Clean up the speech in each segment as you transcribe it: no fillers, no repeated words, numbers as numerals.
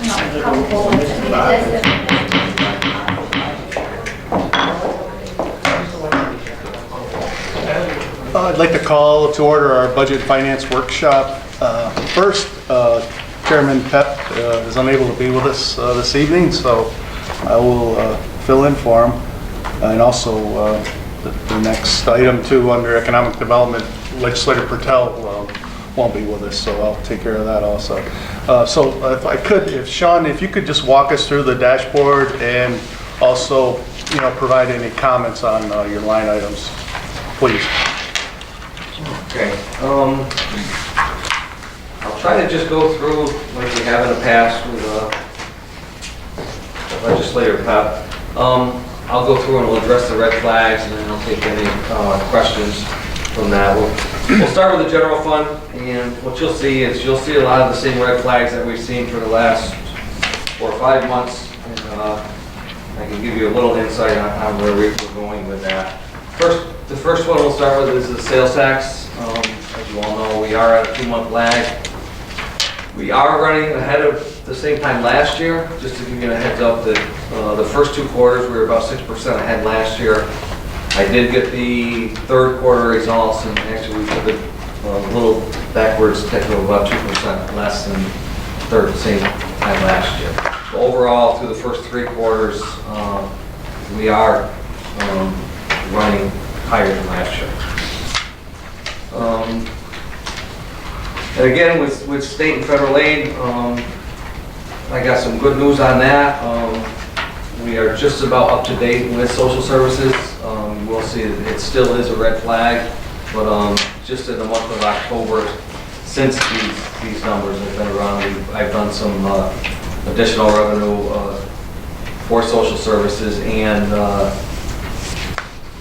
not comfortable with it. I'd like to call to order our budget finance workshop. First, Chairman Pep is unable to be with us this evening, so I will fill in for him. And also, the next item too, under economic development, Legislator Pertel won't be with us, so I'll take care of that also. So if I could, Sean, if you could just walk us through the dashboard and also, provide any comments on your line items, please. Okay. I'll try to just go through like we have in the past with Legislator Pep. I'll go through and we'll address the red flags, and then I'll take any questions from that. We'll start with the general fund, and what you'll see is you'll see a lot of the same red flags that we've seen for the last 4 or 5 months, and I can give you a little insight on where we're going with that. The first one we'll start with is the sales tax. As you all know, we are at a 2-month lag. We are running ahead of the same time last year. Just to give you a heads up that the first 2 quarters we were about 6% ahead last year. I did get the 3rd quarter results, and actually we took it a little backwards, technically about 2% less than the same time last year. So overall, through the first 3 quarters, we are running higher than last year. And again, with state and federal aid, I got some good news on that. We are just about up to date with social services. We'll see it still is a red flag, but just in the month of October, since these numbers have been around, I've done some additional revenue for social services and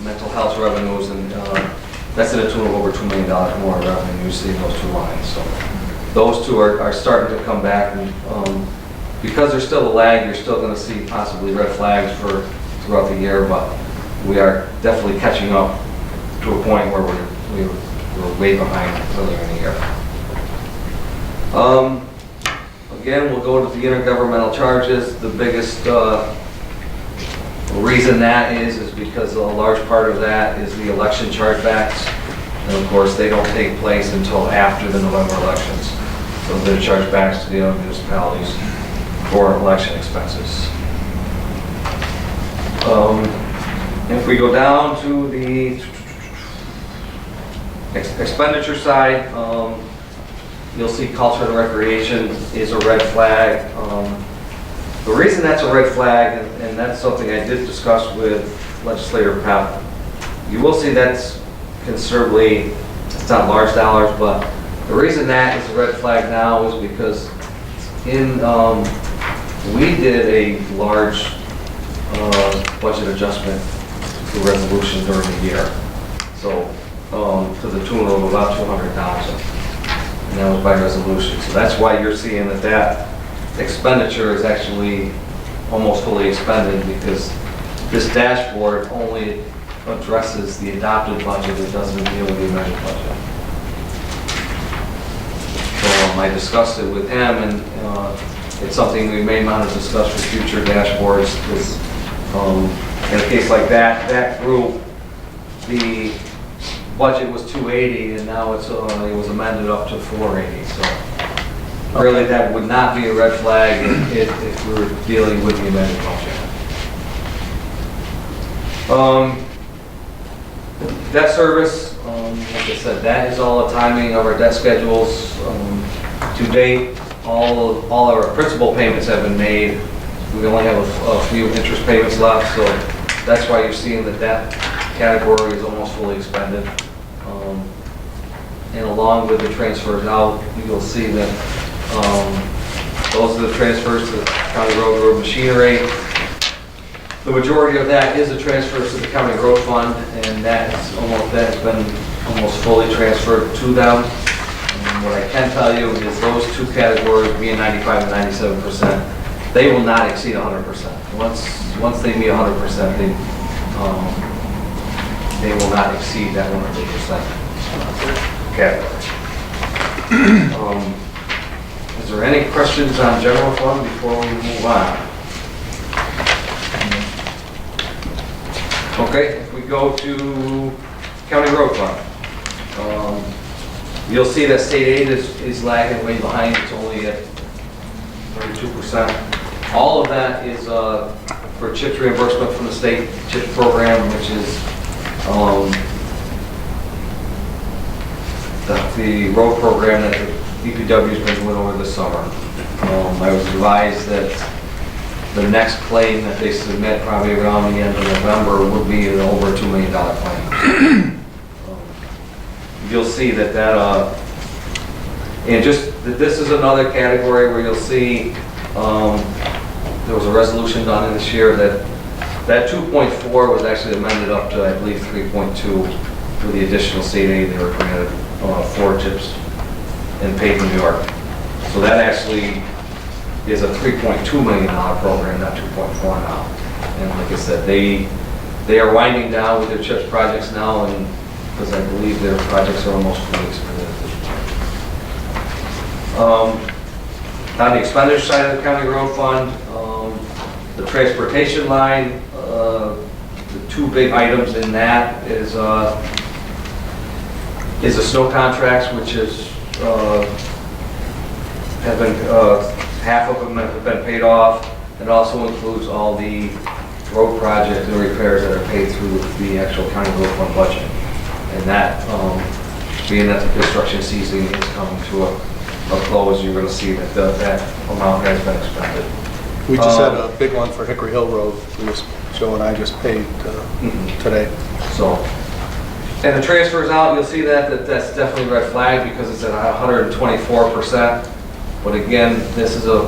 mental health revenues, and that's in a tune of over $2 million more revenue you see in those 2 lines. So those 2 are starting to come back, and because there's still a lag, you're still going to see possibly red flags throughout the year, but we are definitely catching up to a point where we're way behind earlier in the year. Again, we'll go to the intergovernmental charges. The biggest reason that is because a large part of that is the election chargebacks, and of course they don't take place until after the November elections. So they're chargebacks to the other municipalities for election expenses. If we go down to the expenditure side, you'll see culture and recreation is a red flag. The reason that's a red flag, and that's something I did discuss with Legislator Pep, you will see that's considerably, it's not large dollars, but the reason that is a red flag now is because we did a large budget adjustment to resolution during the year. So to the tune of about $200,000, and that was by resolution. So that's why you're seeing that expenditure is actually almost fully expended, because this dashboard only addresses the adopted budget. It doesn't deal with the amended budget. So I discussed it with him, and it's something we may want to discuss for future dashboards, because in a case like that group, the budget was 280, and now it was amended up to 480. So really, that would not be a red flag if we were dealing with the amended budget. Debt service, like I said, that is all the timing of our debt schedules. To date, all our principal payments have been made. We only have a few interest payments left, so that's why you're seeing that category is almost fully expended. And along with the transfers out, you'll see that those are the transfers to the county road machinery. The majority of that is the transfers to the county road fund, and that's been almost fully transferred to them. And what I can tell you is those 2 categories, being 95 and 97%, they will not exceed 100%. Once they meet 100%, they will not exceed that 100% category. Is there any questions on general fund before we move on? Okay, if we go to county road fund, you'll see that state aid is lagging way behind. It's only at 32%. All of that is for CHIPS reimbursement from the state CHIPS program, which is the road program that the DPW has been doing over the summer. I was advised that the next claim that they submit probably around the end of November would be an over $2 million claim. You'll see that and just this is another category where you'll see there was a resolution done in this year that 2.4 was actually amended up to, I believe, 3.2 for the additional state aid they were granted for CHIPS and paid in New York. So that actually is a $3.2 million program, not 2.4 now. And like I said, they are winding down with their CHIPS projects now, and because I believe their projects are almost fully expended at this point. On the expenditure side of the county road fund, the transportation line, the two big items in that is the snow contracts, which is have been half of them have been paid off, and also includes all the road projects and repairs that are paid through the actual county road fund budget. And that, being that the construction season is coming to a close, you're going to see that that amount has been expended. We just had a big one for Hickory Hill Road. Joe and I just paid today. So, and the transfers out, you'll see that's definitely red flag because it's at 124%. But again, this is a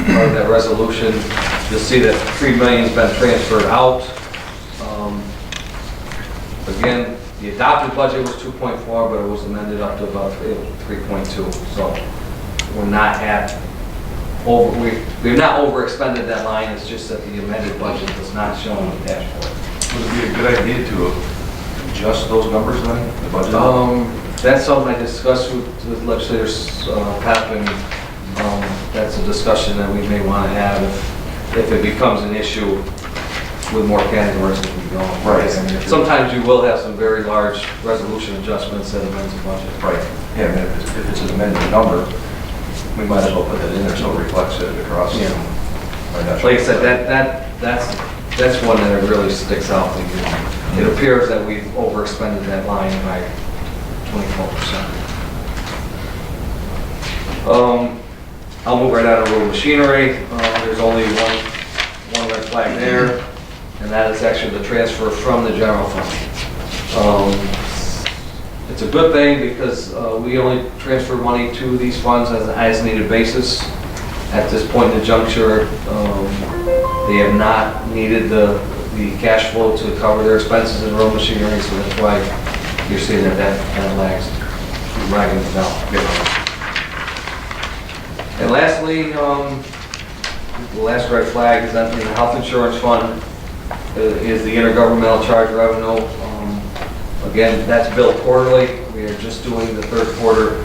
part of that resolution. You'll see that $3 million's been transferred out. Again, the adopted budget was 2.4, but it was amended up to about 3.2. So we're not we've not overexpended that line. It's just that the amended budget does not show on the dashboard. Would it be a good idea to adjust those numbers then, the budget? That's something I discussed with legislators, Pep, and that's a discussion that we may want to have if it becomes an issue with more categories as we go. Right. Sometimes you will have some very large resolution adjustments that amend the budget. Right. Yeah, I mean, if it's an amended number, we might as well put that in there so it reflects it across. Yeah. Like I said, that's one that really sticks out. It appears that we've overexpended that line by 24%. I'll move right out of road machinery. There's only one red flag there, and that is actually the transfer from the general fund. It's a good thing because we only transfer money to these funds as an as-needed basis. At this point in the juncture, they have not needed the cash flow to cover their expenses in road machinery, so that's why you're seeing that lags, dragging it down. And lastly, the last red flag is that the health insurance fund is the intergovernmental charge revenue. Again, that's billed quarterly. We are just doing the third quarter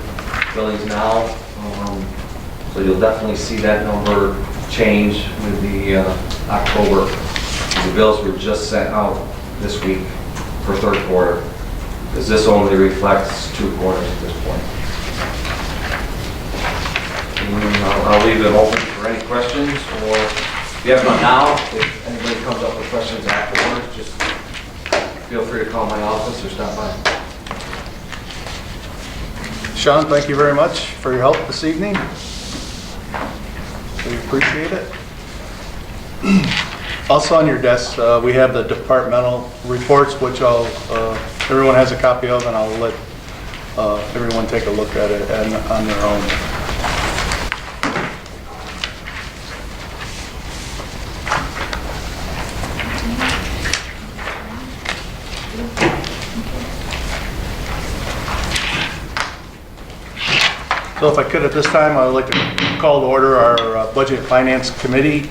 billings now. So you'll definitely see that number change with the October. The bills were just sent out this week for third quarter, because this only reflects 2 quarters at this point. I'll leave it open for any questions, or if you have none now, if anybody comes up with questions afterwards, just feel free to call my office or stop by. Sean, thank you very much for your help this evening. We appreciate it. Also on your desk, we have the departmental reports, which everyone has a copy of, and I'll let everyone take a look at it on their own. So if I could at this time, I would like to call to order our Budget and Finance Committee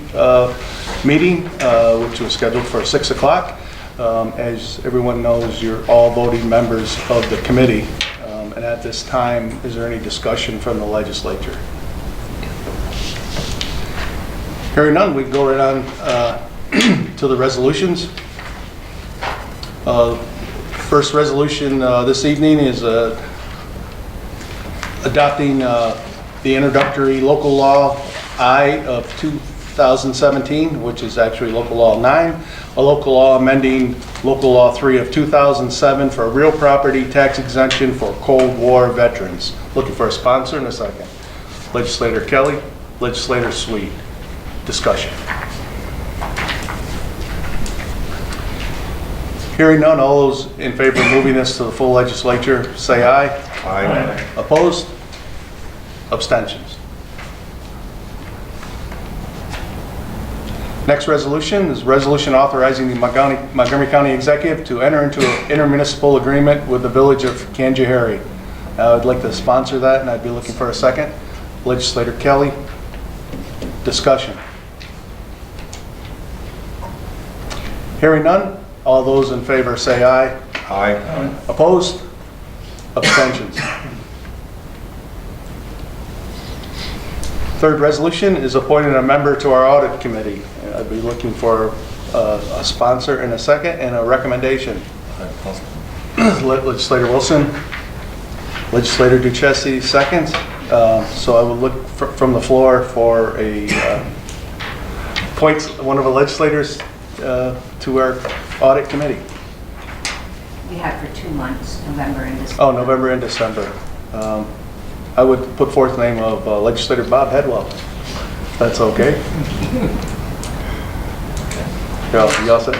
meeting, which was scheduled for 6 o'clock. As everyone knows, you're all voting members of the committee. And at this time, is there any discussion from the legislature? Hearing none, we can go right on to the resolutions. First resolution this evening is adopting the introductory local law I of 2017, which is actually local law 9, a local law amending local law 3 of 2007 for real property tax exemption for Cold War veterans. Looking for a sponsor in a second. Legislator Kelly, Legislator Sweet. Discussion. Hearing none, all those in favor of moving this to the full legislature, say aye. Aye. Opposed? Abstentions. Next resolution is resolution authorizing the Montgomery County Executive to enter into an intermunicipal agreement with the Village of Kanjahari. I'd like to sponsor that, and I'd be looking for a second. Legislator Kelly. Discussion. Hearing none, all those in favor say aye. Aye. Opposed? Abstentions. Third resolution is appointing a member to our audit committee. I'd be looking for a sponsor in a second and a recommendation. Legislator Wilson, Legislator Duchessis seconds. So I will look from the floor for a point one of the legislators to our audit committee. We have for 2 months, November and December. Oh, November and December. I would put forth the name of Legislator Bob Headwell. That's okay. You all set?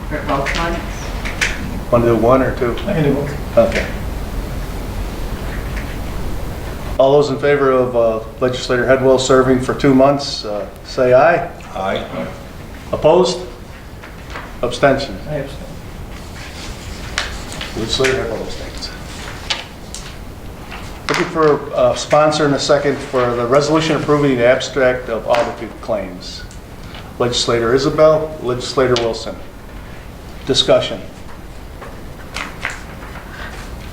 For both months? Want to do one or two? I can do both. Okay. All those in favor of Legislator Headwell serving for 2 months, say aye. Aye. Opposed? Abstention. I abstain. Legislator Headwell abstains. Looking for a sponsor in a second for the resolution approving the abstract of audited claims. Legislator Isabel, Legislator Wilson. Discussion.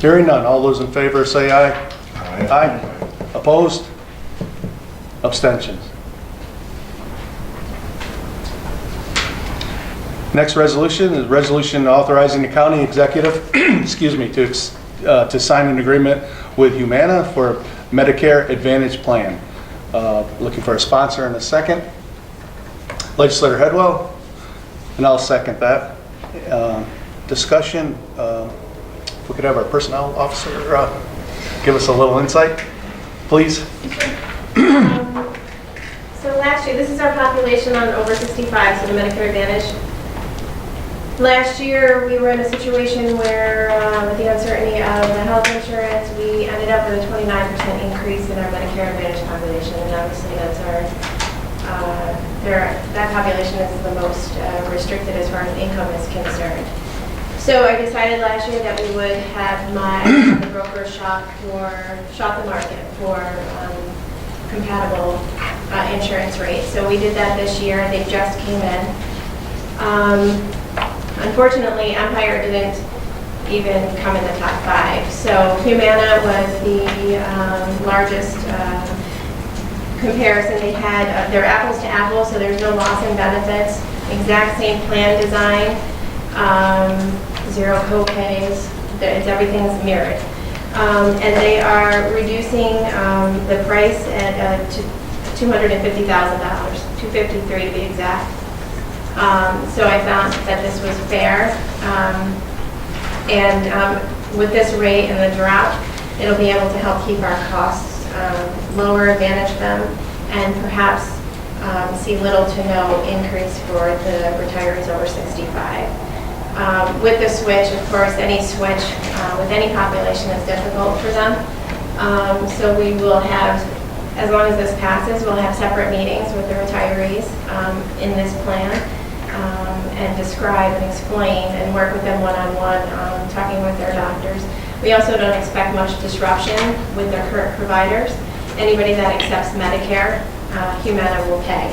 Hearing none, all those in favor say aye. Aye. Opposed? Abstentions. Next resolution is resolution authorizing the county executive, excuse me, to sign an agreement with Humana for Medicare Advantage plan. Looking for a sponsor in a second. Legislator Headwell, and I'll second that. Discussion. If we could have our personnel officer give us a little insight, please. So last year, this is our population on over 65, so the Medicare Advantage. Last year, we were in a situation where, with the uncertainty of the health insurance, we ended up with a 29% increase in our Medicare Advantage population, and obviously that's that population is the most restricted as far as income is concerned. So I decided last year that we would have the broker shop the market for compatible insurance rates. So we did that this year. They just came in. Unfortunately, Empire didn't even come in the top 5. So Humana was the largest comparison. They had, they're apples to apples, so there's no loss in benefits. Exact same plan design, 0 co-pays, everything's mirrored. And they are reducing the price at $250,000, $253 to be exact. So I found that this was fair. With this rate and the drop, it'll be able to help keep our costs lower, manage them, and perhaps see little to no increase for the retirees over 65. With the switch, of course, any switch with any population is difficult for them. So we will have, as long as this passes, we'll have separate meetings with the retirees in this plan and describe and explain and work with them one-on-one, talking with their doctors. We also don't expect much disruption with their current providers. Anybody that accepts Medicare, Humana will pay.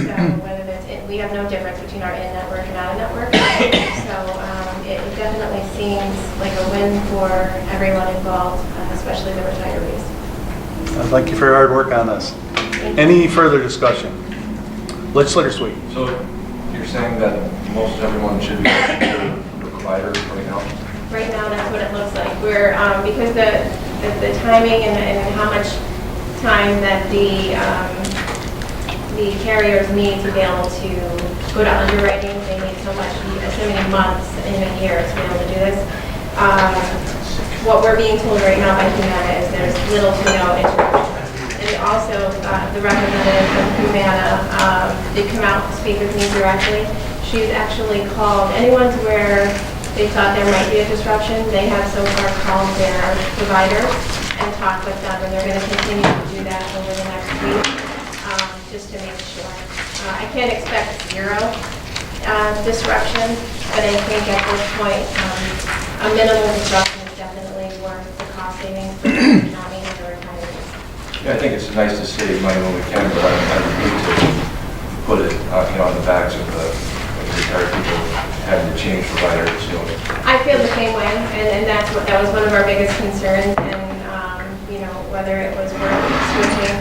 So whether it's, we have no difference between our in-network and out-of-network. So it definitely seems like a win for everyone involved, especially the retirees. Thank you for your hard work on this. Any further discussion? Legislator Sweet. So you're saying that most everyone should be the provider right now? Right now, that's what it looks like. We're, because the timing and how much time that the carriers need to be able to go to underwriting, they need so many months in a year to be able to do this. What we're being told right now by Humana is there's little to no interruption. And also, the representative from Humana did come out to speak with me directly. She's actually called anyone to where they thought there might be a disruption. They have so far called their providers and talked with them, and they're going to continue to do that over the next week, just to make sure. I can't expect zero disruption, but I think at this point, a minimal disruption is definitely worth the cost savings for not being the retirees. Yeah, I think it's nice to save money when we can, but I would hate to put it, on the backs of the retired people having to change providers, I feel the same way, and that was one of our biggest concerns, and, whether it was worth switching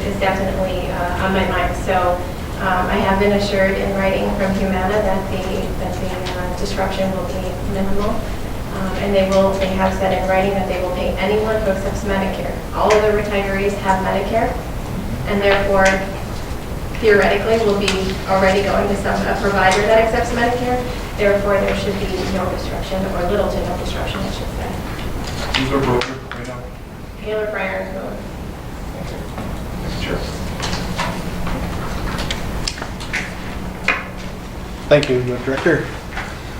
is definitely on my mind. So I have been assured in writing from Humana that the disruption will be minimal, and they have said in writing that they will pay anyone who accepts Medicare. All of the retirees have Medicare, and therefore, theoretically, will be already going to a provider that accepts Medicare. Therefore, there should be no disruption, or little to no disruption, I should say. Who's our broker right now? Taylor Fryer. Sure. Thank you, Director.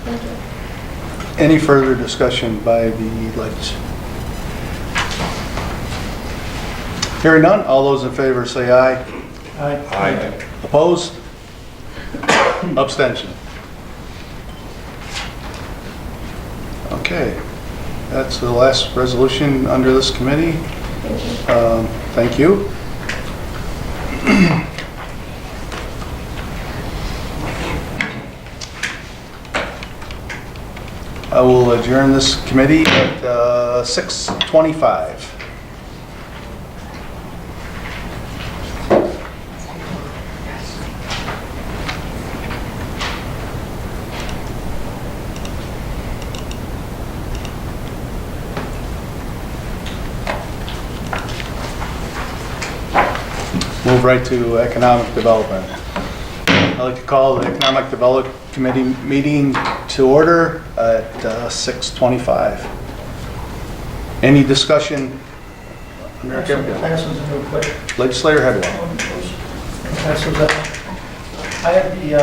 Thank you. Any further discussion by the legislature? Hearing none, all those in favor say aye. Aye. Opposed? Abstention. Okay, that's the last resolution under this committee. Thank you. I will adjourn this committee at 6:25. Move right to economic development. I'd like to call the Economic Development Committee meeting to order at 6:25. Any discussion? Pass those in real quick. Legislator Headwell. Pass those up. I had the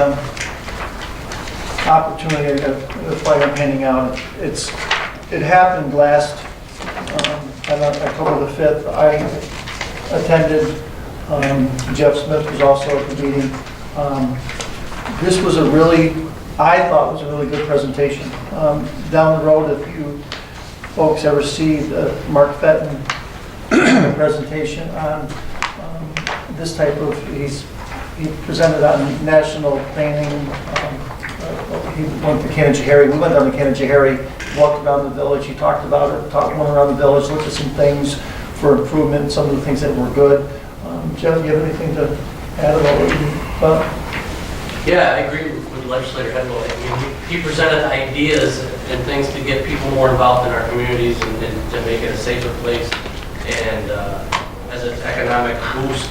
opportunity, that's why I'm handing out, it happened last, on October the 5th. I attended, Jeff Smith was also at the meeting. This was I thought was a really good presentation. Down the road, if you folks ever see Mark Fetton presentation on this type of, he presented on national planning. He went to Canajahari. We went down to Canajahari, walked around the village. He talked about it, went around the village, looked at some things for improvement, some of the things that were good. Jeff, do you have anything to add about what you thought? Yeah, I agree with Legislator Headwell. I mean, he presented ideas and things to get people more involved in our communities and to make it a safer place. And as an economic boost,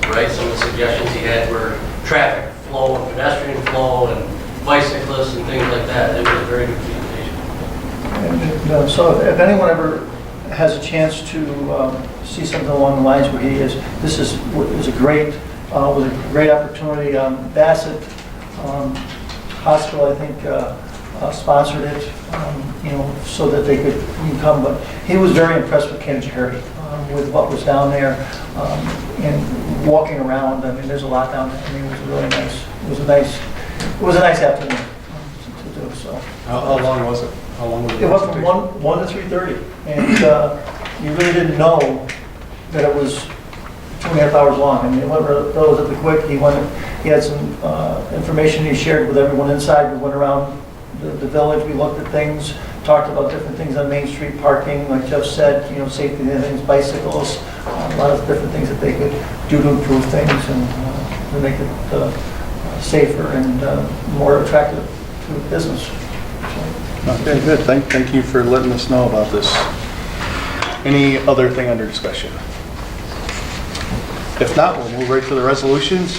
right, some of the suggestions he had were traffic flow and pedestrian flow and bicyclists and things like that. It was a very good presentation. And, so if anyone ever has a chance to see something along the lines where he is, this was a great opportunity. Bassett Hospital, I think, sponsored it, so that they could come. But he was very impressed with Canajahari, with what was down there, and walking around. I mean, there's a lot down there. I mean, it was really nice. It was a nice afternoon to do. So. How long was it? How long was it? It went from 1 to 3:30, and you really didn't know that it was 2.5 hours long. I mean, it went relatively quick. He had some information he shared with everyone inside. We went around the village, we looked at things, talked about different things on Main Street parking, like Jeff said, you know, safety things, bicycles, a lot of different things that they could do to improve things and to make it safer and more attractive to business. So, Okay, good. Thank you for letting us know about this. Any other thing under discussion? If not, we'll move right to the resolutions.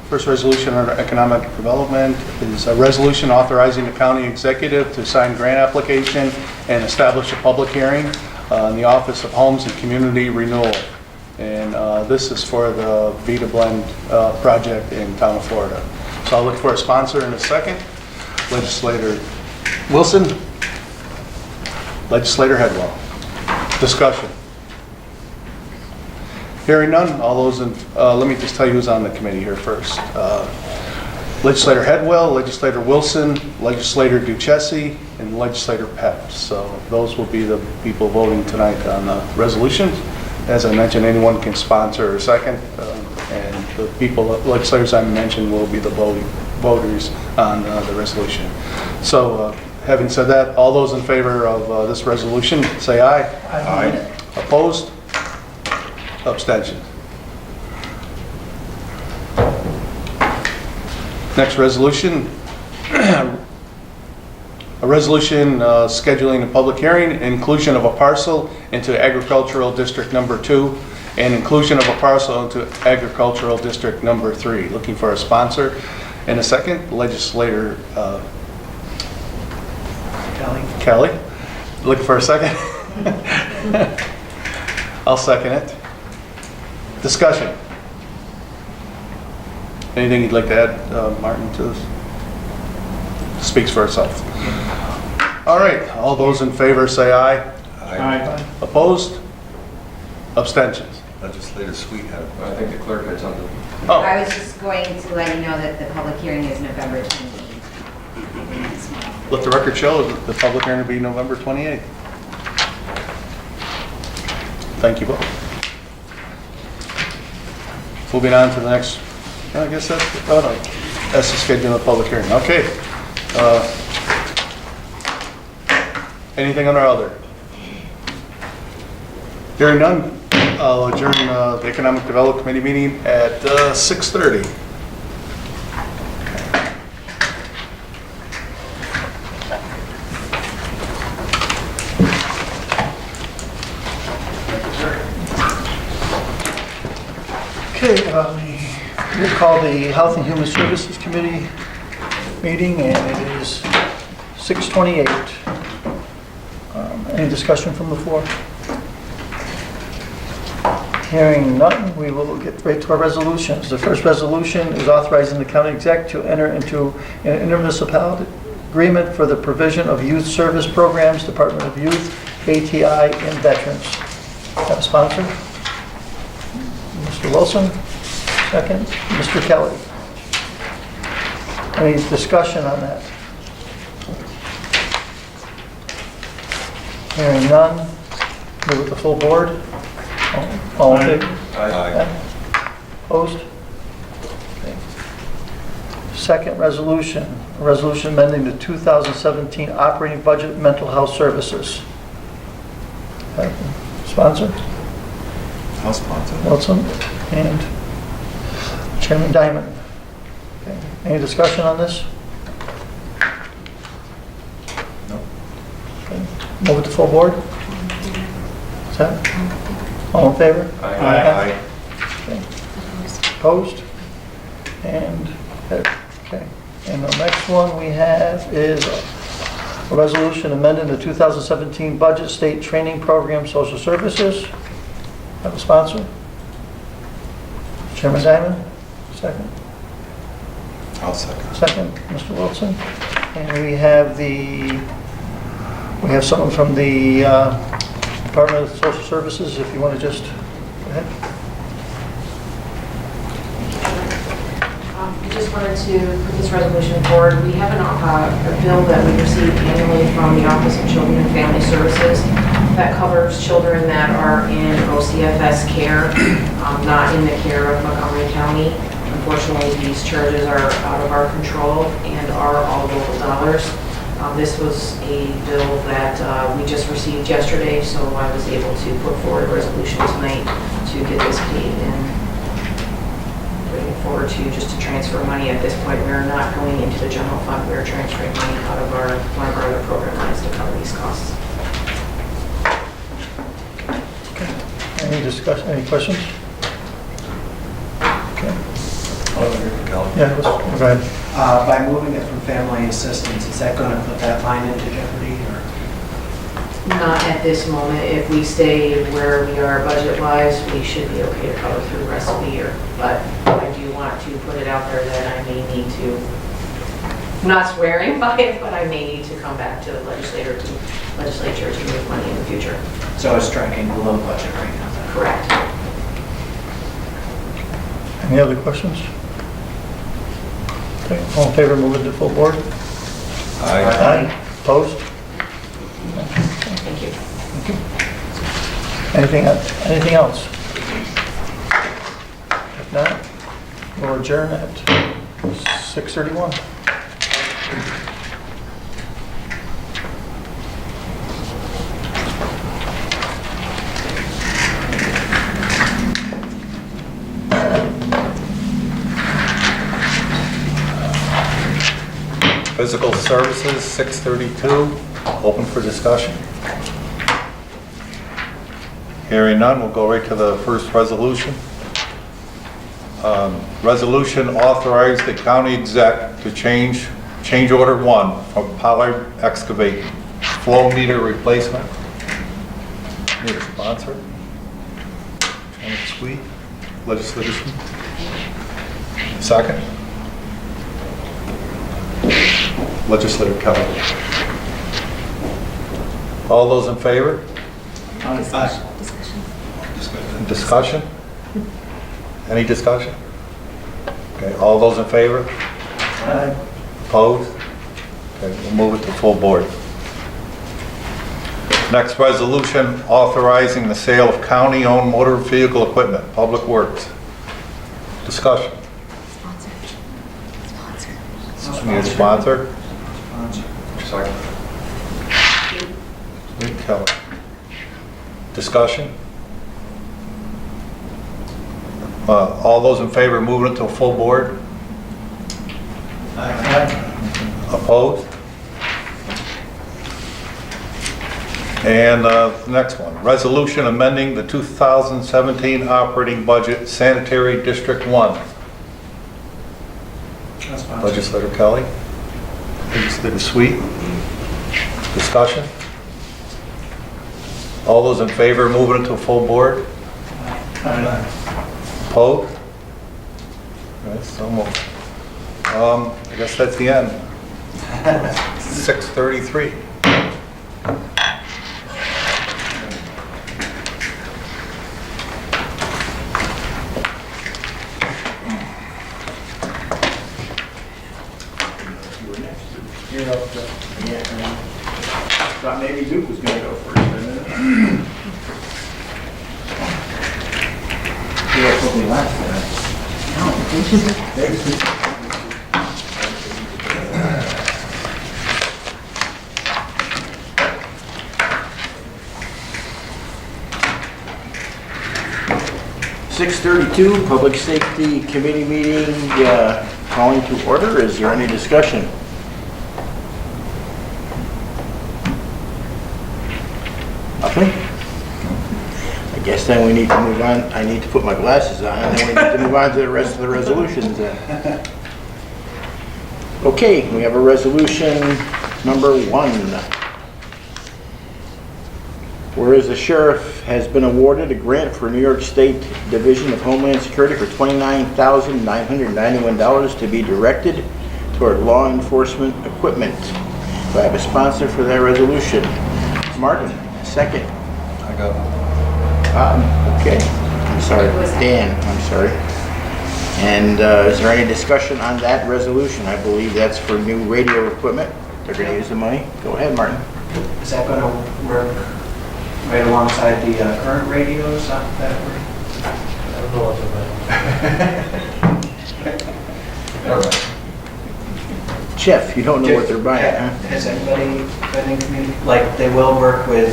First resolution under economic development is a resolution authorizing the county executive to sign grant application and establish a public hearing in the Office of Homes and Community Renewal. And this is for the Vita Blend project in town of Florida. So I'll look for a sponsor in a second. Legislator Wilson, Legislator Headwell. Discussion. Hearing none, all those in, let me just tell you who's on the committee here first. Legislator Headwell, Legislator Wilson, Legislator Duchessis, and Legislator Pep. So those will be the people voting tonight on the resolutions. As I mentioned, anyone can sponsor or second, and the people, legislators I mentioned, will be the voters on the resolution. So having said that, all those in favor of this resolution, say aye. Aye. Opposed? Abstention. Next resolution, a resolution scheduling a public hearing, inclusion of a parcel into agricultural district number 2, and inclusion of a parcel into agricultural district number 3. Looking for a sponsor. In a second, Legislator Kelly. Looking for a second? I'll second it. Discussion. Anything you'd like to add, Martin, to this? Speaks for itself. All right, all those in favor say aye. Aye. Opposed? Abstentions? Legislator Sweet had, I think the clerk had something. Oh, I was just going to let you know that the public hearing is November 28th. let the record show that the public hearing will be November 28th. Thank you both. Moving on to the next, I guess that's, oh no, that's the schedule of the public hearing. Okay. Anything under other? Hearing none, I'll adjourn the Economic Development Committee meeting at 6:30. Okay, we'll call the Health and Human Services Committee meeting, and it is 6:28. Any discussion from the floor? Hearing none, we will get right to our resolutions. The first resolution is authorizing the county exec to enter into an intermunicipal agreement for the provision of youth service programs, Department of Youth, ATI, and Veterans. Have a sponsor? Mr. Wilson, second. Mr. Kelly. Any discussion on that? Hearing none, move with the full board. All in favor? Aye. Opposed? Okay. Second resolution, a resolution amending the 2017 operating budget mental health services. Sponsor? I'll sponsor. Wilson and Chairman Diamond. Okay. Any discussion on this? No. Okay. Move it to full board? Is that? All in favor? Aye. Okay. Opposed? And, okay. And the next one we have is a resolution amending the 2017 budget state training program social services. Have a sponsor? Chairman Diamond, second. I'll second. Second, Mr. Wilson. And we have someone from the Department of Social Services, if you want to just, go ahead. We just wanted to put this resolution forward. We have a bill that we receive annually from the Office of Children and Family Services that covers children that are in OCFS care, not in the care of Montgomery County. Unfortunately, these charges are out of our control and are all local dollars. This was a bill that we just received yesterday, so I was able to put forward a resolution tonight to get this paid, and looking forward to just to transfer money. At this point, we are not going into the general fund, we are transferring money out of one of our other program lines to cover these costs. Any discussion, any questions? Okay. Yeah, go ahead. By moving it from family assistance, is that going to put that line into jeopardy, or? Not at this moment. If we stay where we are budget-wise, we should be okay to cover through the rest of the year. But I do want to put it out there that I may need to, I'm not swearing by it, but I may need to come back to the legislature to move money in the future. So it's tracking below budget right now? Correct. Any other questions? Okay, all in favor, move it to full board? Aye. Opposed? Thank you. Anything else? If not, we'll adjourn at 6:31. Physical Services, 632, open for discussion. Hearing none, we'll go right to the first resolution. Resolution authorized the county exec to change order 1 from Pollard Excavating, flow meter replacement. Need a sponsor? And Sweet, legislation. Second. Legislator Kelly. All those in favor? Discussion? Any discussion? Okay, all those in favor? Opposed? Okay, we'll move it to full board. Next resolution, authorizing the sale of county-owned motor vehicle equipment, Public Works. Discussion? Need a sponsor? Second. Lee Kelly. Discussion? All those in favor of moving it to a full board? Opposed? And the next one, resolution amending the 2017 operating budget, Sanitary District 1. Legislator Kelly. Legislator Sweet. Discussion? All those in favor of moving it to a full board? Opposed? Okay, so moved. I guess that's the end. 6:33. You're up to, thought maybe Duke was gonna go first, didn't it? You were probably last, .632, Public Safety Committee meeting, calling to order. Is there any discussion? Nothing? I guess then we need to move on. I need to put my glasses on, and then we need to move on to the rest of the resolutions then. Okay, we have a resolution number 1. Whereas the sheriff has been awarded a grant for New York State Division of Homeland Security for $29,991 to be directed toward law enforcement equipment. Do I have a sponsor for that resolution? Martin, second. I got it. Okay. I'm sorry, Dan, I'm sorry. And is there any discussion on that resolution? I believe that's for new radio equipment. They're going to use the money. Go ahead, Martin. Is that going to work right alongside the current radios that I don't know what they're about. Jeff, you don't know what they're buying, huh? Has anybody been in community, like, they will work with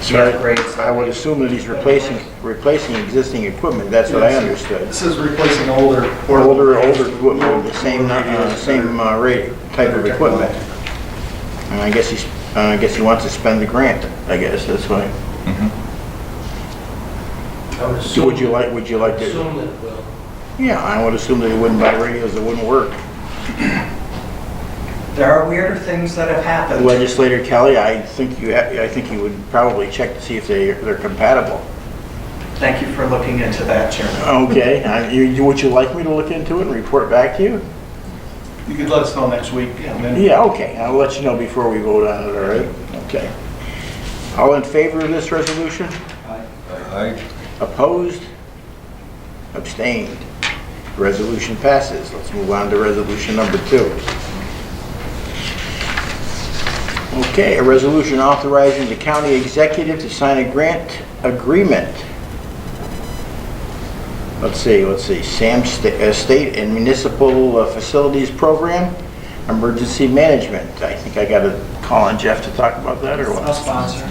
So upgrades? I would assume that he's replacing existing equipment, that's what I understood. This is replacing older. Older equipment, the same rate, type of equipment. And I guess he wants to spend the grant, I guess, that's why. I would So assume. would you like to? Assume that it will. Yeah, I would assume that he wouldn't buy radios that wouldn't work. There are weirder things that have happened. Legislator Kelly, I think you would probably check to see if they're compatible. Thank you for looking into that, Chairman. Okay, would you like me to look into it and report back to you? You could let us know next week, and then Yeah, okay, I'll let you know before we vote on it, all right? Okay. All in favor of this resolution? Aye. Opposed? Abstained? Resolution passes. Let's move on to resolution number 2. Okay, a resolution authorizing the county executive to sign a grant agreement. Let's see, SAM State and Municipal Facilities Program, Emergency Management. I think I got to call on Jeff to talk about that, or what? I'll sponsor.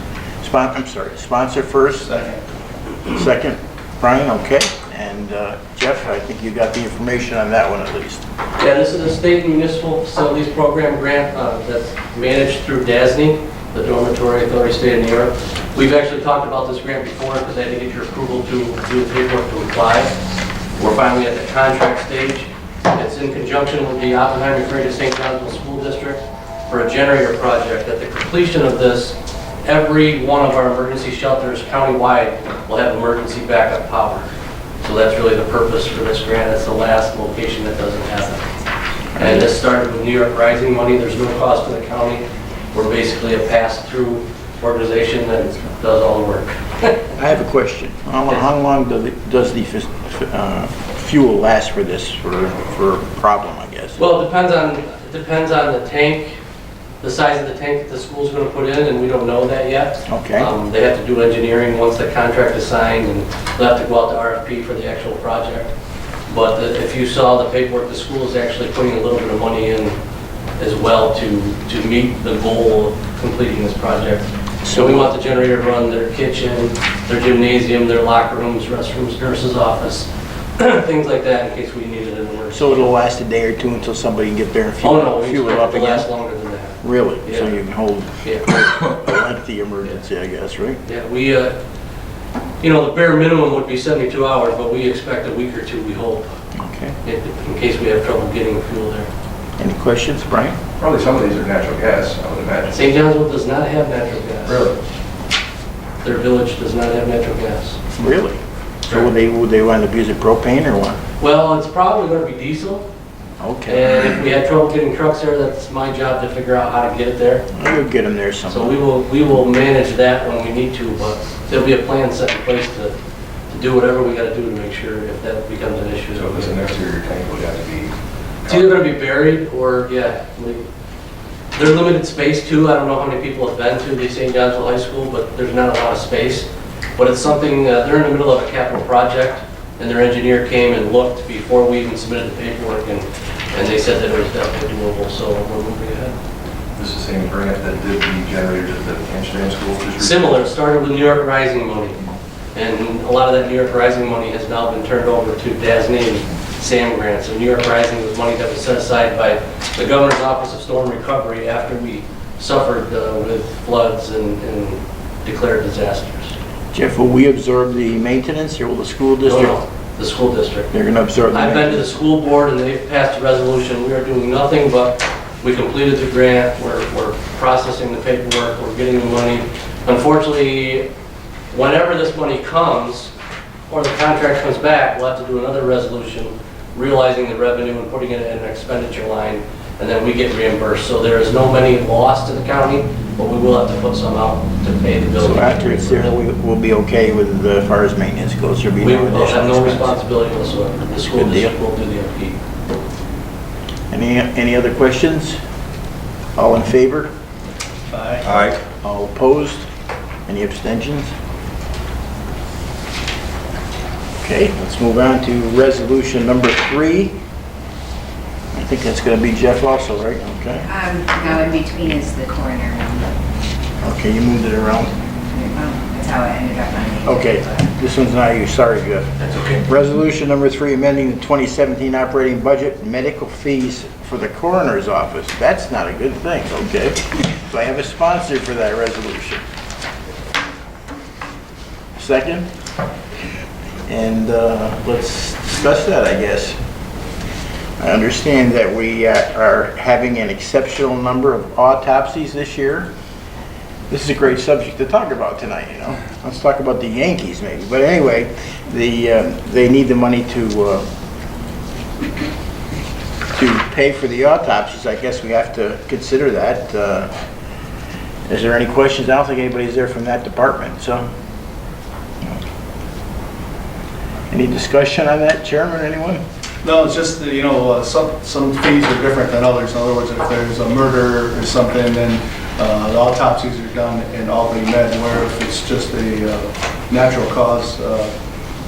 Sponsor first. second. Second, Brian, okay. And Jeff, I think you got the information on that one at least. Yeah, this is a state and municipal facilities program grant that's managed through DASNY, the Dormitory Authority State of New York. We've actually talked about this grant before because I had to get your approval to do the paperwork to apply. We're finally at the contract stage. It's in conjunction with the Oppenheimer Greater St. Johnsville School District for a generator project. At the completion of this, every one of our emergency shelters countywide will have emergency backup power. So that's really the purpose for this grant. It's the last location that doesn't have it. And this started with New York Rising money. There's no cost to the county. We're basically a pass-through organization that does all the work. I have a question. How long does the fuel last for this, for a problem, I guess? Well, it depends on the tank, the size of the tank that the school's going to put in, and we don't know that yet. Okay. They have to do engineering once the contract is signed, and they'll have to go out to RFP for the actual project. But if you saw the paperwork, the school is actually putting a little bit of money in as well to meet the goal of completing this project. So we want the generator to run their kitchen, their gymnasium, their locker rooms, restrooms, nurse's office, things like that in case we need it in emergency. So it'll last a day or two until somebody can get there and fuel it up it to last again? longer than that. Really? Yeah. So you can hold Yeah. a lengthy emergency, I guess, right? Yeah, we, the bare minimum would be 72 hours, but we expect a week or two, we hope, Okay. in case we have trouble getting fuel there. Any questions, Brian? Probably some of these are natural gas, I would imagine. St. Johnsville does not have natural gas. Really? Their village does not have natural gas. Really? So would they wind up using propane or what? Well, it's probably going to be diesel, Okay. and if we had trouble getting trucks there, that's my job to figure out how to get it there. You'll get them there So somehow. we will manage that when we need to, but there'll be a plan set in place to do whatever we got to do to make sure if that becomes an issue. So if it's an exterior tank, would have to be... It's either going to be buried or, yeah, they're limited space too. I don't know how many people have been to the St. Johnsville High School, but there's not a lot of space. But it's something, they're in the middle of a capital project, and their engineer came and looked before we even submitted the paperwork, and they said that it was definitely doable, so we're moving ahead. This is the same grant that did the generators at the Amsterdam School District? Similar, it started with New York Rising money, and a lot of that New York Rising money has now been turned over to DASNY and SAM grants. So New York Rising was money that was set aside by the Governor's Office of Storm Recovery after we suffered with floods and declared disasters. Jeff, will we absorb the maintenance or will the school district? No, the school district. They're gonna absorb the I've been to the maintenance? school board and they've passed a resolution. We are doing nothing but, we completed the grant, we're processing the paperwork, we're getting the money. Unfortunately, whenever this money comes, or the contract comes back, we'll have to do another resolution, realizing the revenue and putting it in an expenditure line, and then we get reimbursed. So there is no money lost to the county, but we will have to put some out to pay the bill. So after it's there, we'll be okay with as far as maintenance goes, there'll be We no will have additional no expense? responsibility whatsoever. The school Good deal. district will do the upkeep. Any other questions? All in favor? Aye. All opposed? Any abstentions? Okay, let's move on to resolution number 3. think that's gonna be Jeff also, right? Okay. No, in between is the coroner. Okay, you moved it around. That's how it ended up on the. Okay, this one's not you, sorry, Jeff. That's okay. Resolution number 3, amending the 2017 operating budget, medical fees for the coroner's office. That's not a good thing, okay? So I have a sponsor for that resolution. Second? And let's discuss that, I guess. I understand that we are having an exceptional number of autopsies this year. This is a great subject to talk about tonight, you know. Let's talk about the Yankees maybe. But anyway, they need the money to pay for the autopsies. I guess we have to consider that. Is there any questions? I don't think anybody's there from that department, so. Any discussion on that, Chairman, anyone? No, it's just, that, you know, some fees are different than others. In other words, if there's a murder or something, then the autopsies are done in Albany Med, where if it's just a natural cause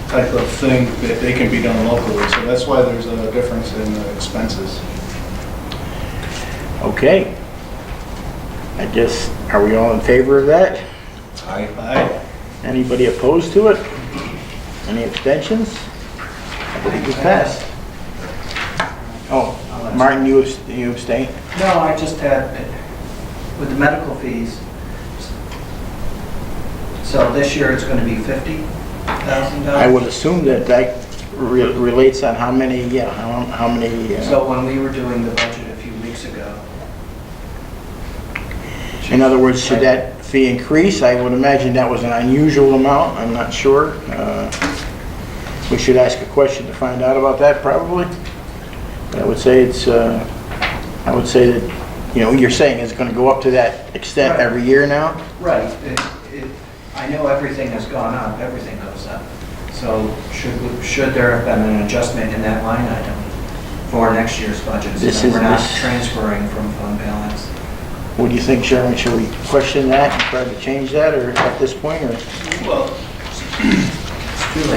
type of thing, that they can be done locally. So that's why there's a difference in the expenses. Okay. I guess, are we all in favor of that? Aye. Anybody opposed to it? Any abstentions? I believe we passed. Oh, Martin, you abstain? No, I just had, with the medical fees, so this year it's going to be $50,000? I would assume that relates on how many, yeah, how many... So when we were doing the budget a few weeks ago. In other words, should that fee increase? I would imagine that was an unusual amount, I'm not sure. We should ask a question to find out about that, probably. But I would say it's, I would say that, you know, you're saying it's going to go up to that extent Right. every year now? Right. I know everything has gone up, everything goes up. So should there have been an adjustment in that line item for next year's budget? So that we're not transferring from fund balance. What do you think, Chairman? Should we question that and try to change that, or at this point, or? Well,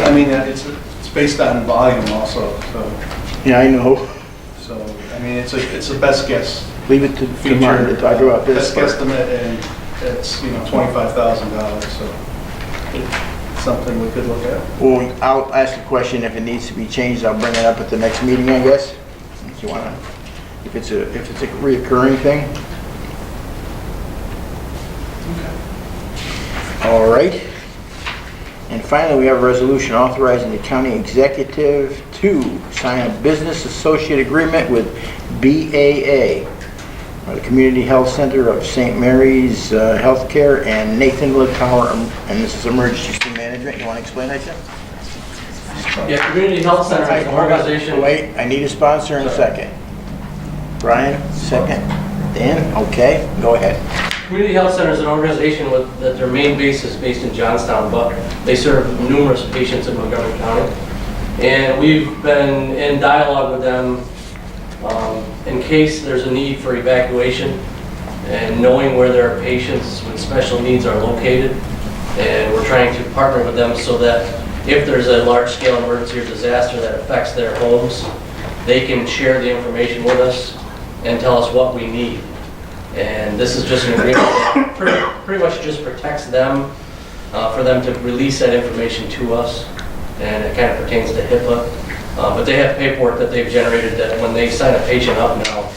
I mean, it's based on volume also, so. Yeah, I know. So, I mean, it's a best guess. Leave it to Martin to talk about this. Best guesstimate, and it's, you know, $25,000, so it's something we could look at. Well, I'll ask a question. If it needs to be changed, I'll bring it up at the next meeting, I guess. If you wanna, if it's a reoccurring thing. All right. And finally, we have a resolution authorizing the county executive to sign a business associate agreement with BAA, the Community Health Center of St. Mary's Healthcare, and Nathan Littauer, and this is emergency management. You want to explain that, Jeff? Yeah, Community Health Center is an organization. Wait, I need a sponsor in a second. Brian, second. Dan, okay, go ahead. Community Health Center is an organization that their main base is based in Johnstown, but they serve numerous patients in Montgomery County. And we've been in dialogue with them in case there's a need for evacuation and knowing where their patients with special needs are located. And we're trying to partner with them so that if there's a large-scale emergency or disaster that affects their homes, they can share the information with us and tell us what we need. And this is just an agreement that pretty much just protects them, for them to release that information to us. And it kind of pertains to HIPAA. But they have paperwork that they've generated that when they sign a patient up now,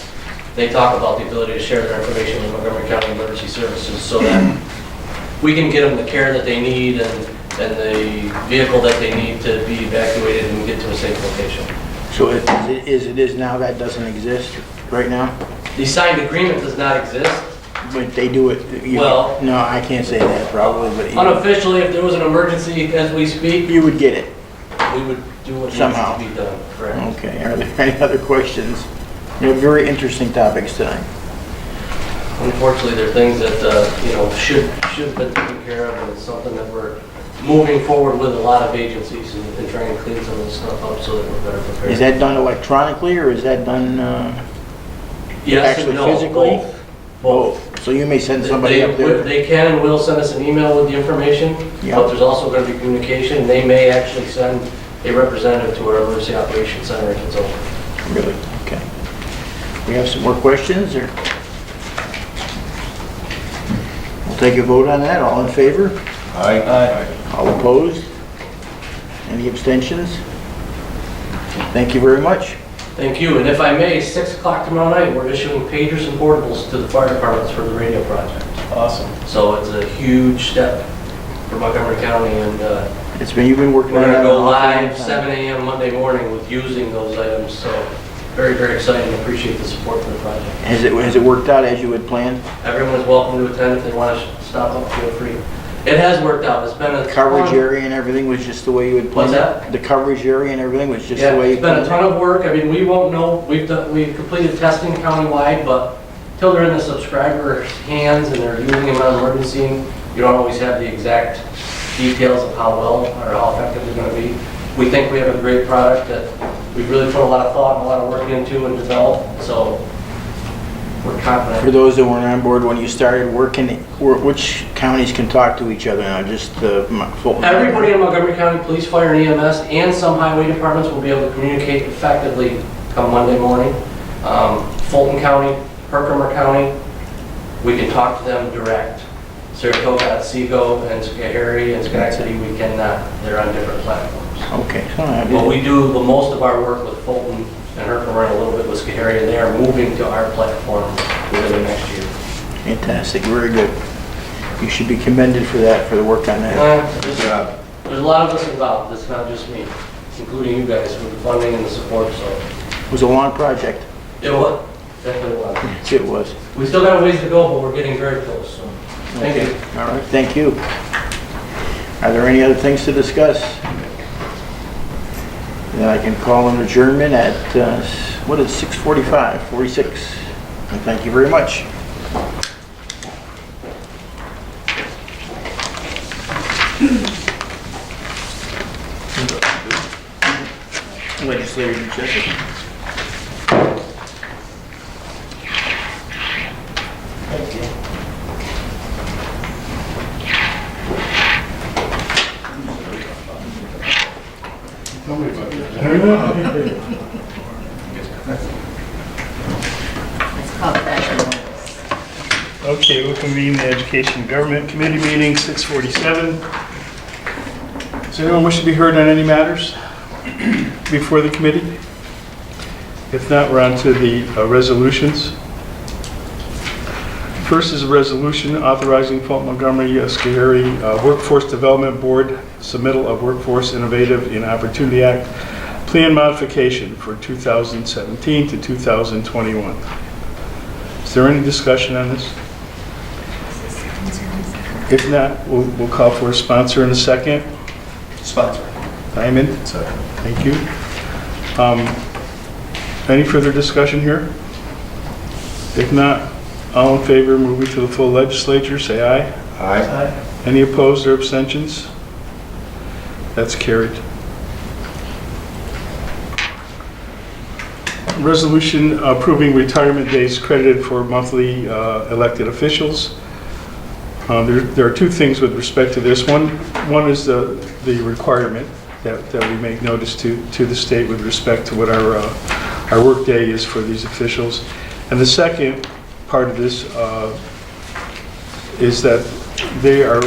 they talk about the ability to share their information with Montgomery County Emergency Services so that we can get them the care that they need and the vehicle that they need to be evacuated and get to a safe location. So as it is now, that doesn't exist right now? The signed agreement does not exist. But they do it, Well- no, I can't say that probably, but Unofficially, if there was an emergency as we speak, you would get it. we would do what needs Somehow. to be done, correct? Okay, are there any other questions? You have very interesting topics tonight. Unfortunately, there are things that, should have been taken care of, and it's something that we're moving forward with a lot of agencies and trying to clean some of this stuff up so that we're better prepared. Is that done electronically, or is that done Yes actually and no, physically? both. So you may send somebody up there? They can and will send us an email with the information, Yeah. but there's also going to be communication. They may actually send a representative to our emergency operations center if it's open. Really? Okay. We have some more questions, or? We'll take a vote on that. All in favor? Aye. All opposed? Any abstentions? Thank you very much. Thank you, and if I may, 6 o'clock tomorrow night, we're issuing pagers and portables to the fire departments for the radio project. Awesome. So it's a huge step for Montgomery County, and You've been working we're on gonna that. go an awful long live time. 7 a.m. Monday morning with using those items, so very, very exciting, appreciate the support for the project. Has it worked out as you had planned? Everyone is welcome to attend if they want to stop up, feel free. It has worked out, it's been a Coverage ton- area and everything was just the way you had planned? What's that? The coverage area and everything was just Yeah, the way you it's been a planned? ton of work. I mean, we won't know, we've completed testing countywide, but till they're in the subscriber's hands and they're using them on emergency, you don't always have the exact details of how well or how effective they're gonna be. We think we have a great product that we've really put a lot of thought and a lot of work into and developed, so we're For confident. those that weren't on board when you started working, which counties can talk to each other now? Just Fulton? Everybody in Montgomery County Police, Fire, and EMS, and some highway departments will be able to communicate effectively come Monday morning. Fulton County, Herkimer County, we can talk to them direct. Saratoga, Otsego, and Schoharie, and Schenectady, we cannot. They're on different platforms. Okay. But we do the most of our work with Fulton and Herkimer and a little bit with Schoharie, and they are moving to our platform within the next year. Fantastic, very good. You should be commended for that, for the work on that. There's a lot of us involved, it's not just me, including you guys with the funding and the support, so. It was a long project. It was, definitely was. Yes, it was. We still got a ways to go, but we're getting very close, so. Thank you. All right, thank you. Are there any other things to discuss? Then I can call an adjournment at, 6:45, 46. And thank you very much. Legislator Duchesne. Let's call that. Okay, we'll convene the Education and Government Committee meeting, 6:47. Does anyone wish to be heard on any matters before the committee? If not, we're on to the resolutions. First is a resolution authorizing Fulton Montgomery Schoharie Workforce Development Board submittal of Workforce Innovative and Opportunity Act plan modification for 2017 to 2021. Is there any discussion on this? If not, we'll call for a sponsor in a second. Sponsor. Diamond? Thank you. Any further discussion here? If not, all in favor, moving to the full legislature, say aye. Aye. Any opposed or abstentions? That's carried. Resolution approving retirement days credited for monthly elected officials. There are two things with respect to this. One is the requirement that we make notice to the state with respect to what our work day is for these officials. And the second part of this is that they are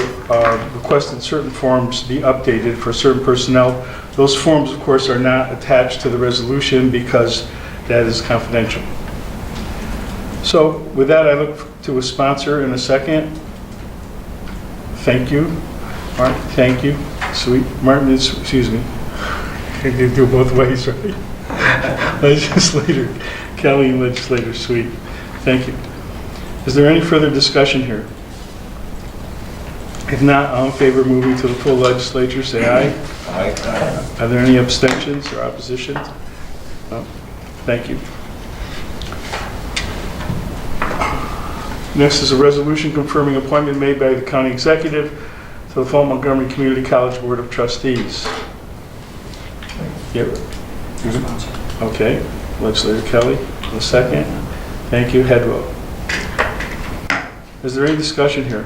requesting certain forms be updated for certain personnel. Those forms, of course, are not attached to the resolution because that is confidential. So with that, I look to a sponsor in a second. Thank you. Martin, thank you. Sweet. Martin is, excuse me. I can do it both ways, right? Legislator, Kelly and Legislator Sweet. Thank you. Is there any further discussion here? If not, all in favor of moving to the full legislature, say aye. Aye. Are there any abstentions or opposition? No? Thank you. Next is a resolution confirming appointment made by the county executive to the Fulton Montgomery Community College Board of Trustees. Yep. Okay. Legislator Kelly, a second. Thank you. Headwell. Is there any discussion here?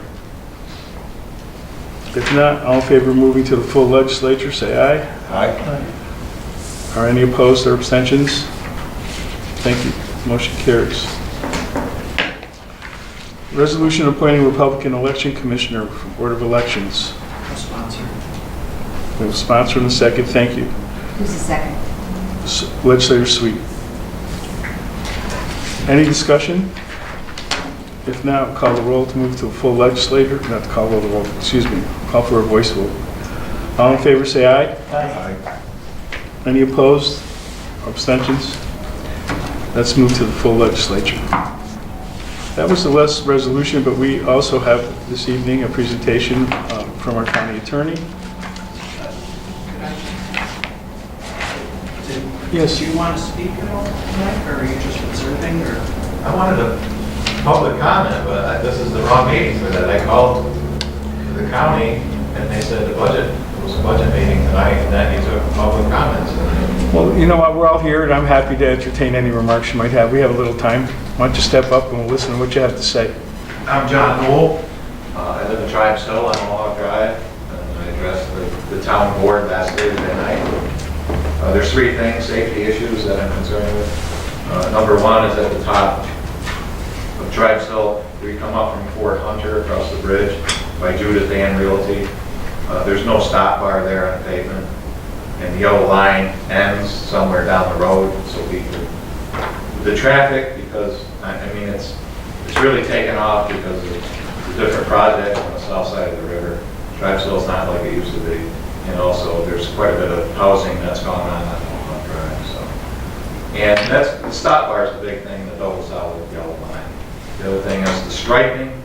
If not, all in favor of moving to the full legislature, say aye. Aye. Are any opposed or abstentions? Thank you. Motion carries. Resolution appointing Republican Election Commissioner for Board of Elections. A sponsor. We have a sponsor in a second. Thank you. Who's the second? Legislator Sweet. Any discussion? If not, call the roll to move to a full legislature. Not to call the roll, excuse me. Call for a voice vote. All in favor, say aye. Aye. Any opposed? Abstentions? Let's move to the full legislature. That was the last resolution, but we also have this evening a presentation from our county attorney. Yes. Do you want to speak at all tonight, or are you just observing, or? I wanted a public comment, but this is the wrong meeting for that. I called the county and they said it was a budget meeting tonight, and then you took public comments. Well, you know what, we're all here, and I'm happy to entertain any remarks you might have. We have a little time. Why don't you step up and we'll listen to what you have to say. I'm John Newell. I live in Tribes Hill on Mohawk Drive, and I addressed the town board last Thursday night. There's three things, safety issues that I'm concerned with. Number one is at the top of Tribes Hill. We come up from Fort Hunter across the bridge by Judith Ann Realty. There's no stop bar there on the pavement, and the yellow line ends somewhere down the road. So the traffic, because I mean it's really taken off because of the different projects on the south side of the river. Tribes Hill is not like it used to be. And also, there's quite a bit of housing that's gone on Mohawk Drive. So, and that's the stop bar is the big thing that doubles out with the yellow line. The other thing is the striping.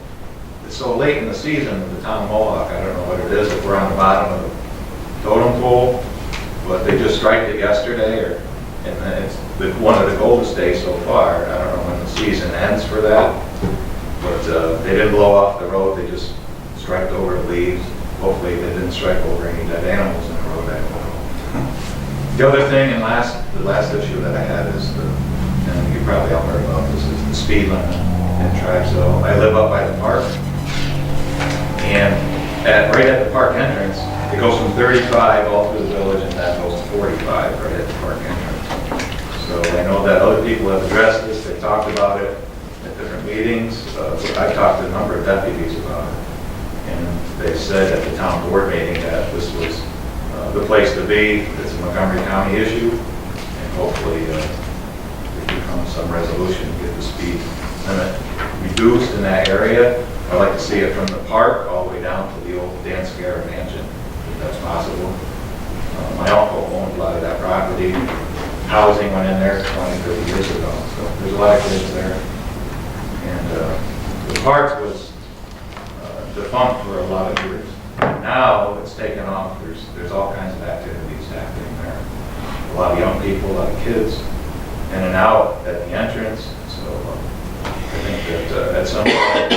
It's so late in the season with the town of Mohawk. I don't know what it is if we're on the bottom of the totem pole, but they just striped it yesterday, and it's one of the goals to stay so far. I don't know when the season ends for that, but they didn't blow off the road. They just striped over the leaves. Hopefully they didn't strike over any dead animals in the road. I don't know. The other thing, and the last issue that I had is and you probably all heard about this, is the speed limit in Tribes Hill. I live up by the park, and right at the park entrance, it goes from 35 all through the village, and that goes to 45 right at the park entrance. So I know that other people have addressed this. They talked about it at different meetings. I've talked to a number of deputies about it. And they said at the town board meeting that this was the place to be. It's a Montgomery County issue, and hopefully there can come some resolution to get the speed limit reduced in that area. I'd like to see it from the park all the way down to the old Dan Scarra mansion, if that's possible. My uncle owned a lot of that property. Housing went in there 20, 30 years ago, so there's a lot of kids there. And the park was defunct for a lot of years. Now it's taken off. There's all kinds of activities happening there. A lot of young people, a lot of kids, in and out at the entrance. So I think that at some point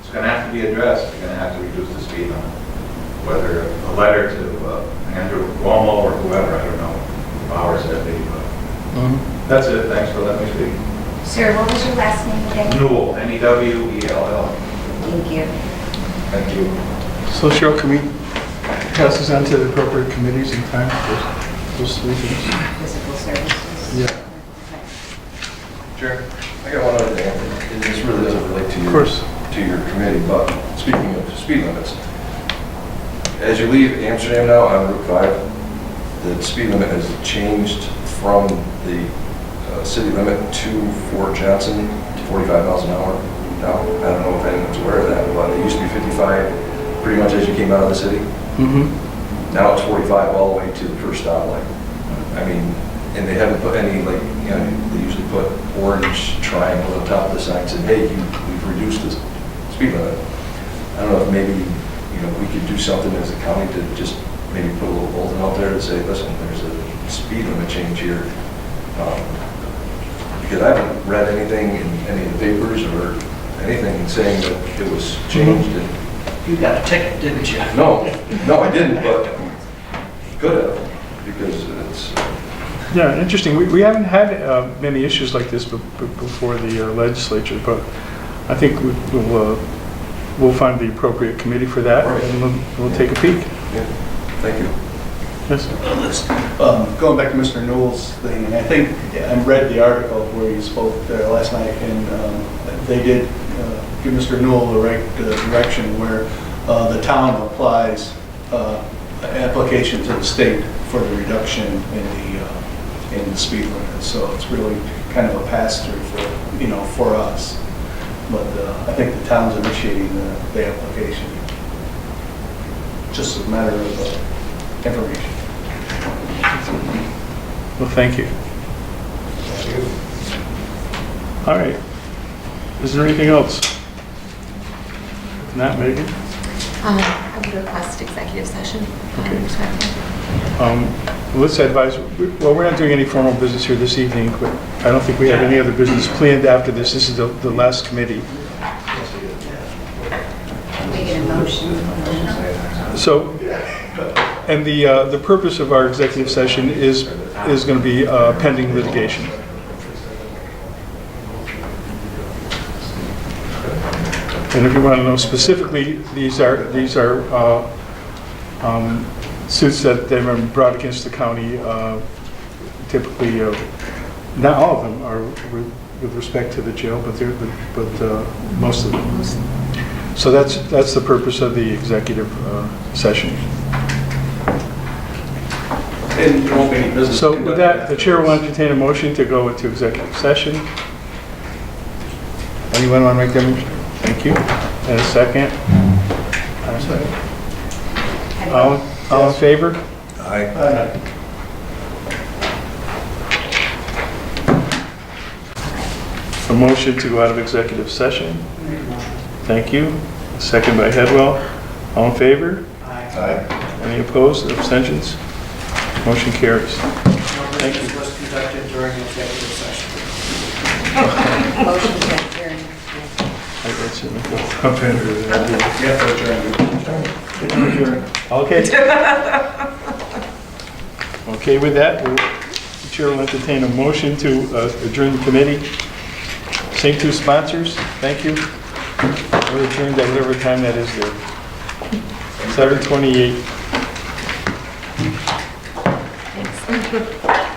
it's going to have to be addressed. They're going to have to reduce the speed limit. Whether a letter to Andrew Cuomo or whoever, I don't know, powers that be. But that's it. Thanks for letting me speak. Sir, what was your last name again? Newell, Newell. Thank you. Thank you. So Cheryl, can we pass this on to the appropriate committees in time for those three things? Physical services? Yeah. Chair, I got one other thing, and this really doesn't relate to Of course. to your committee, but speaking of speed limits, as you leave Amsterdam now on Route 5, the speed limit has changed from the city limit to Fort Johnson to 45 miles an hour. Now, I don't know if anyone's aware of that, but it used to be 55 pretty much as you came out of the city. Mm-hmm. Now it's 45 all the way to the first stoplight. I mean, and they haven't put any, like, you know, they usually put orange triangle on top of the sign saying, hey, we've reduced the speed limit. I don't know if maybe, you know, we could do something as a county to just maybe put a little bulletin out there to say, listen, there's a speed limit change here. Because I haven't read anything in any of the papers or anything saying that it was changed. And You got a ticket, didn't you? no, I didn't, but could have, because it's... Yeah, interesting. We haven't had many issues like this before the legislature, but I think we'll find the appropriate committee for that, Right. and we'll take a peek. Yeah, thank you. Yes. Going back to Mr. Newell's thing, and I think I read the article where he spoke there last night, and they did give Mr. Newell the right direction where the town applies application to the state for the reduction in the speed limit. So it's really kind of a pass-through for us. But I think the town's initiating the application. Just a matter of information. Well, thank you. All right. Is there anything else? If not, Megan? I would request executive session. Okay. Let's advise, well, we're not doing any formal business here this evening, but I don't think we have any other business planned after this. This is the last committee. We get a motion. So, and the purpose of our executive session is going to be pending litigation. And if you want to know specifically, these are suits that have been brought against the county. Typically, not all of them are with respect to the jail, but most of them. So that's the purpose of the executive session. And there won't be any business. So with that, the chair will entertain a motion to go into executive session. Anyone want to make that motion? Thank you. And a second? All in favor? Aye. A motion to go out of executive session. Thank you. A second by Headwell. All in favor? Aye. Any opposed? Abstentions? Motion carries. Thank you. Was conducted during executive session. Motion to adjourn. Okay. Okay, with that, the chair will entertain a motion to adjourn the committee. Same two sponsors, thank you. We're adjourned at whatever time that is there. 7:28. Thanks.